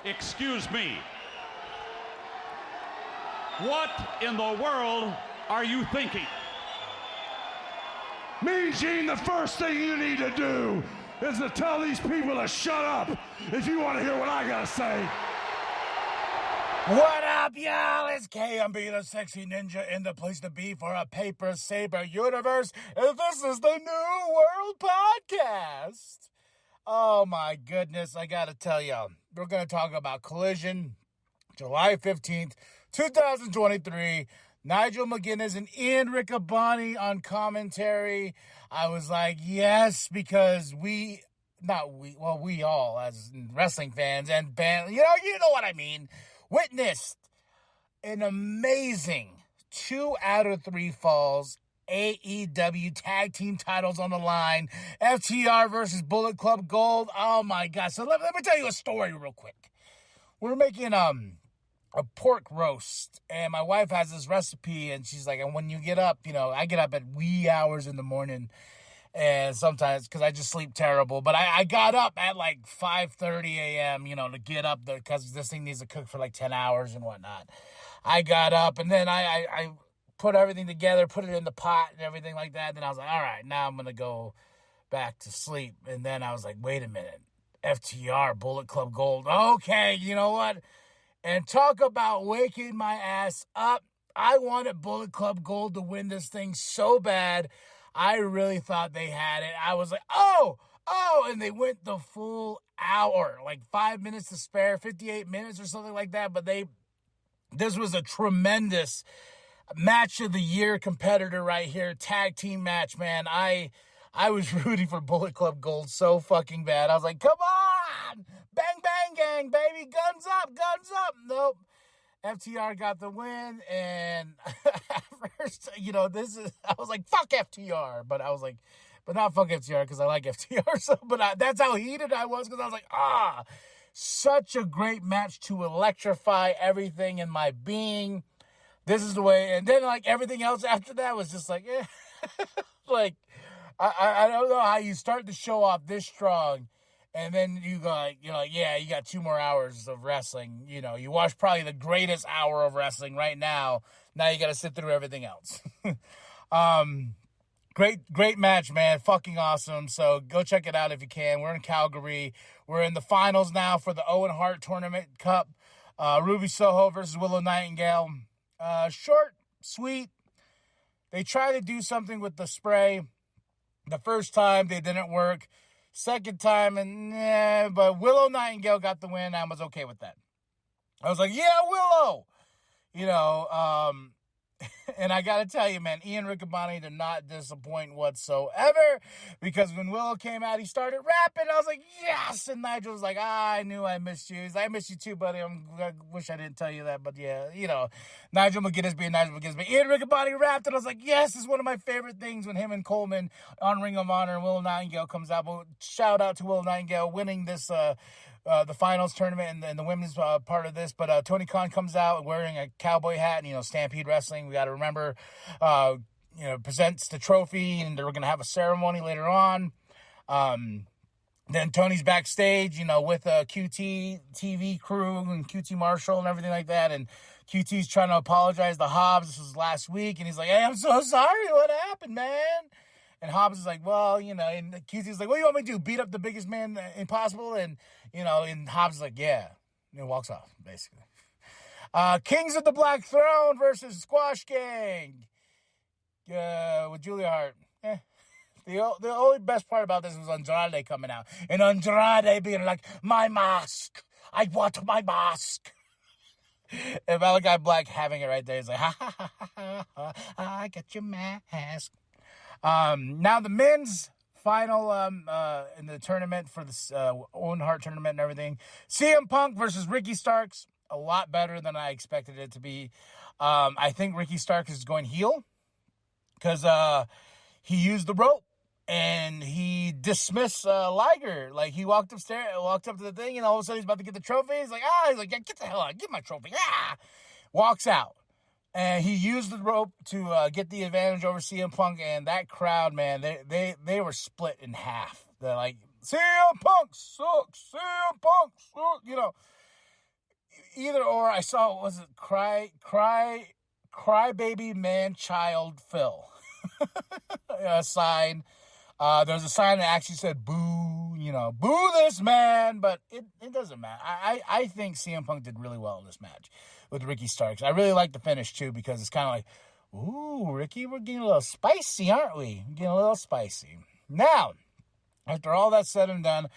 Excuse me. What in the world are you thinking? Mean Gene, the first thing you need to do is to tell these people to shut up if you want to hear what I gotta say. What up, y'all? It's KMB, the sexy ninja, in the place to be for a paper Saber universe. And this is the New World Podcast. Oh my goodness, I gotta tell y'all, we're gonna talk about Collision, July 15th, 2023. Nigel McGuinness and Ian Riccaboni on commentary. I was like, yes, because we all as wrestling fans and band, you know what I mean, witnessed an amazing 2 out of 3 falls. AEW tag team titles on the line. FTR versus Bullet Club Gold. Oh my God. So let me tell you a story real quick. We're making a pork roast, and my wife has this recipe, and she's like, and when you get up, I get up at wee hours in the morning, and sometimes, because I just sleep terrible, but I got up at like 5:30 a.m., to get up there, because this thing needs to cook for like 10 hours and whatnot. I got up, and then I put everything together, put it in the pot and everything like that, then I was like, all right, now I'm going to go back to sleep, and then I was like, wait a minute, FTR, Bullet Club Gold, okay, you know what? And talk about waking my ass up. I wanted Bullet Club Gold to win this thing so bad. I really thought they had it. I was like, oh, and they went the full hour, like 5 minutes to spare, 58 minutes or something like that. But this was a tremendous match of the year competitor right here. Tag team match, man. I was rooting for Bullet Club Gold so fucking bad. I was like, come on! Bang, bang, gang, baby. Guns up, guns up. Nope. FTR got the win, and at first, I was like, fuck FTR. But I was like, but not fuck FTR, because I like FTR. So, that's how heated I was, because I was like, such a great match to electrify everything in my being. This is the way, and then, like, everything else after that was just like, like, I don't know how you start the show off this strong, and then you go, you got 2 more hours of wrestling. You watch probably the greatest hour of wrestling right now. Now you got to sit through everything else. Great match, man. Fucking awesome. So go check it out if you can. We're in Calgary. We're in the finals now for the Owen Hart Tournament Cup. Ruby Soho versus Willow Nightingale. Short, sweet. They try to do something with the spray. The first time, they didn't work. Second time, but Willow Nightingale got the win. I was okay with that. I was like, yeah, Willow! And I got to tell you, man, Ian Riccaboni did not disappoint whatsoever, because when Willow came out, he started rapping. I was like, yes! And Nigel was like, I knew I missed you. He's like, I missed you too, buddy. I wish I didn't tell you that, but yeah, Nigel McGuinness being Nigel McGuinness. But Ian Riccaboni rapped, and I was like, yes, this is one of my favorite things when him and Coleman on Ring of Honor and Willow Nightingale comes out. But shout out to Willow Nightingale winning this, the finals tournament and the women's part of this. But Tony Khan comes out wearing a cowboy hat and, Stampede Wrestling. We got to remember, presents the trophy, and they're going to have a ceremony later on. Then Tony's backstage, with a QT TV crew and QT Marshall and everything like that. And QT's trying to apologize to Hobbs. This was last week. And he's like, hey, I'm so sorry. What happened, man? And Hobbs is like, well, and QT's like, what do you want me to do? Beat up the biggest man impossible? And, and Hobbs is like, yeah. And walks off, basically. Kings of the Black Throne versus Squash Gang. With Julia Hart. The only best part about this was Andrade coming out. And Andrade being like, my mask. I want my mask. And Malachi Black having it right there. He's like, I got your mask. Now the men's final in the tournament for this Owen Hart tournament and everything. CM Punk versus Ricky Starks. A lot better than I expected it to be. I think Ricky Starks is going heel because he used the rope and he dismissed Liger. Like, he walked up to the thing, and all of a sudden he's about to get the trophy. He's like, yeah, get the hell out, get my trophy. Walks out. And he used the rope to get the advantage over CM Punk, and that crowd, man, they were split in half. CM Punk sucks. CM Punk sucks. You know, either or. I saw, was it Crybaby Man Child Phil? A sign. There's a sign that actually said boo, you know, boo this man, but it doesn't matter. I think CM Punk did really well in this match with Ricky Starks. I really like the finish too, because it's kind of like, ooh, Ricky, we're getting a little spicy, aren't we? We're getting a little spicy. Now, after all that's said and done,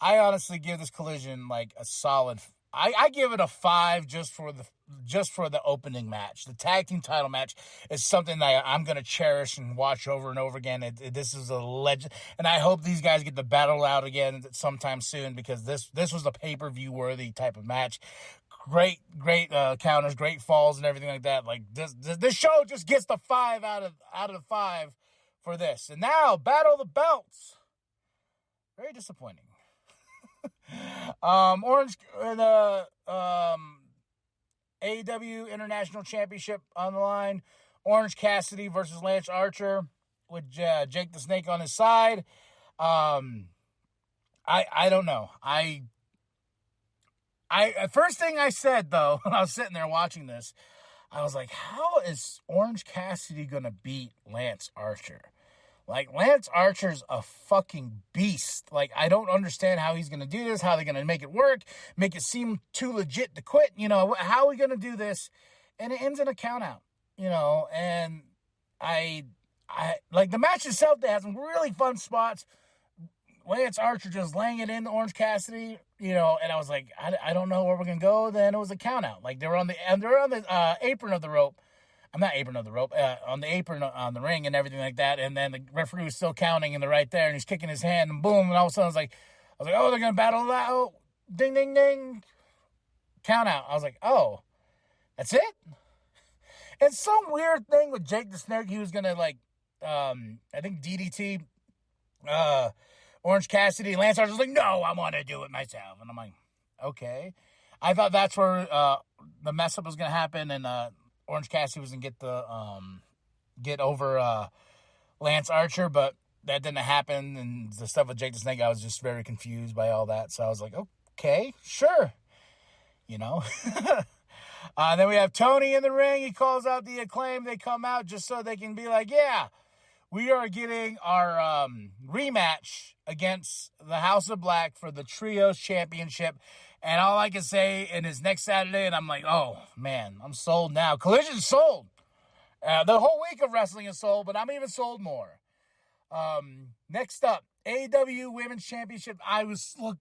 I honestly give this Collision like a solid. I give it a 5 just for the opening match. The tag team title match is something that I'm going to cherish and watch over and over again. This is a legend, and I hope these guys get to battle out again sometime soon, because this was a pay-per-view worthy type of match. Great counters, great falls, and everything like that. Like this show just gets the 5 out of 5 for this. And now, Battle of the Belts. Very disappointing. Orange AEW International Championship on the line. Orange Cassidy versus Lance Archer with Jake the Snake on his side. I don't know. First thing I said, though, when I was sitting there watching this, I was like, how is Orange Cassidy going to beat Lance Archer? Like, Lance Archer's a fucking beast. Like, I don't understand how he's going to do this, how they're going to make it work, make it seem too legit to quit. You know, how are we going to do this? And it ends in a count out, you know, and I like the match itself. They had some really fun spots. Lance Archer just laying it in Orange Cassidy, you know, and I was like, I don't know where we're going to go. Then it was a count out. Like, they're on the apron of the rope. I'm not apron of the rope, on the apron on the ring and everything like that. And then the referee was still counting, and they're right there, and he's kicking his hand, and boom, and all of a sudden I was like, oh, they're going to battle that. Oh, ding, ding, ding. Count out. I was like, oh, that's it? And some weird thing with Jake the Snake, he was going to, like, I think DDT, Orange Cassidy, and Lance Archer was like, no, I want to do it myself. And I'm like, okay. I thought that's where the mess up was going to happen, and Orange Cassidy was going to get over Lance Archer, but that didn't happen. And the stuff with Jake the Snake, I was just very confused by all that. So I was like, okay, sure. You know. Then we have Tony in the ring. He calls out the Acclaim. They come out just so they can be like, yeah, we are getting our rematch against the House of Black for the Trios Championship. And all I can say, and it's next Saturday, and I'm like, oh, man, I'm sold now. Collision's sold. The whole week of wrestling is sold, but I'm even sold more. Next up, AEW Women's Championship. I was, look,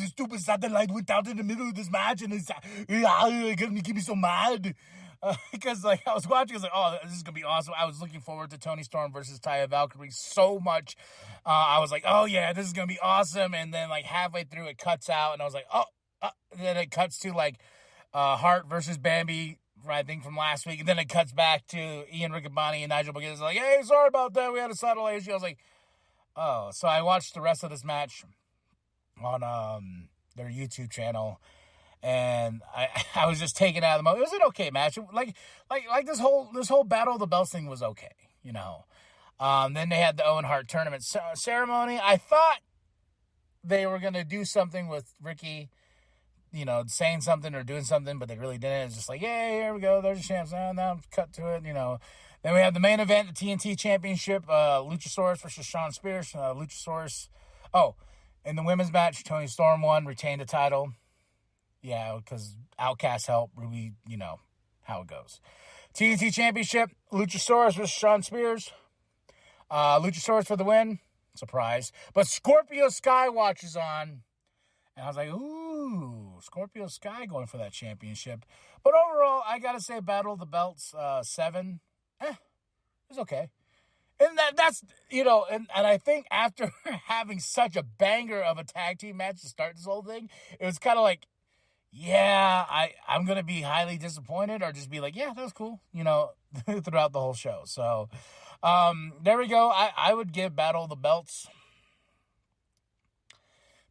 stupid satellite went down in the middle of this match, and it's going to keep me so mad. Because, like, I was watching, I was like, oh, this is going to be awesome. I was looking forward to Toni Storm versus Taya Valkyrie so much. I was like, oh, yeah, this is going to be awesome. And then, like, halfway through, it cuts out, and I was like, oh. Then it cuts to, like, Hart versus Bambi, I think, from last week. And then it cuts back to Ian Riccaboni and Nigel McGuinness. Like, hey, sorry about that. We had a satellite issue. I was like, oh. So I watched the rest of this match on their YouTube channel. And I was just taken out of the moment. It was an okay match. Like this whole Battle of the Belts thing was okay, you know. Then they had the Owen Hart tournament ceremony. I thought they were gonna do something with Ricky, you know, saying something or doing something, but they really didn't. It's just like, yeah, here we go. There's a champs. Now cut to it, you know. Then we have the main event, the TNT Championship, Luchasaurus versus Shawn Spears. Luchasaurus. Oh, in the women's match, Toni Storm won, retained the title. Yeah, because Outcast help, Ruby, you know how it goes. TNT Championship, Luchasaurus versus Shawn Spears. Luchasaurus for the win. Surprise. But Scorpio Sky watches on. And I was like, ooh, Scorpio Sky going for that championship. But overall, I got to say Battle of the Belts 7. It's okay. And that's, you know, and I think after having such a banger of a tag team match to start this whole thing, it was kind of like, yeah, I'm going to be highly disappointed or just be like, yeah, that was cool, you know, throughout the whole show. So, there we go. I would give Battle of the Belts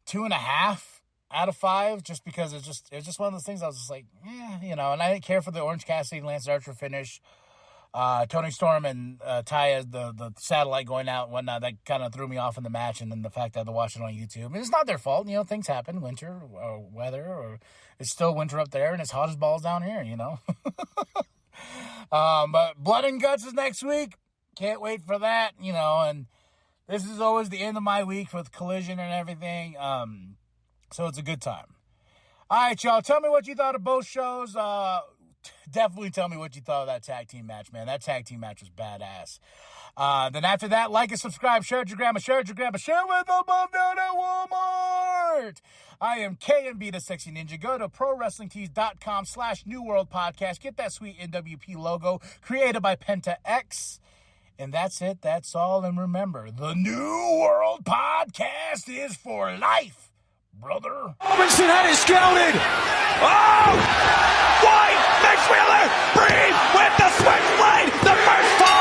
2.5 out of 5, just because it's just one of those things I was just like, yeah, you know, and I didn't care for the Orange Cassidy Lance Archer finish. Tony Storm and Taya, the satellite going out and whatnot, that kind of threw me off in the match, and then the fact that I had to watch it on YouTube. I mean, it's not their fault, things happen, winter, or weather, or it's still winter up there, and it's hot as balls down here, But Blood and Guts is next week. Can't wait for that, and this is always the end of my week with Collision and everything, so it's a good time. All right, y'all, tell me what you thought of both shows. Definitely tell me what you thought of that tag team match, man. That tag team match was badass. Then after that, like and subscribe. Share it with your grandma. Share it with your grandma. Share it with the mom down at Walmart. I am KMB the Sexy Ninja. Go to ProWrestlingTees.com/New World Podcast. Get that sweet nWp logo created by Penta X. And that's it. That's all. And remember, the New World Podcast is for life, brother. Robinson had it scouted. Oh! White, Max Wheeler, breathe with the switchblade. The first fall.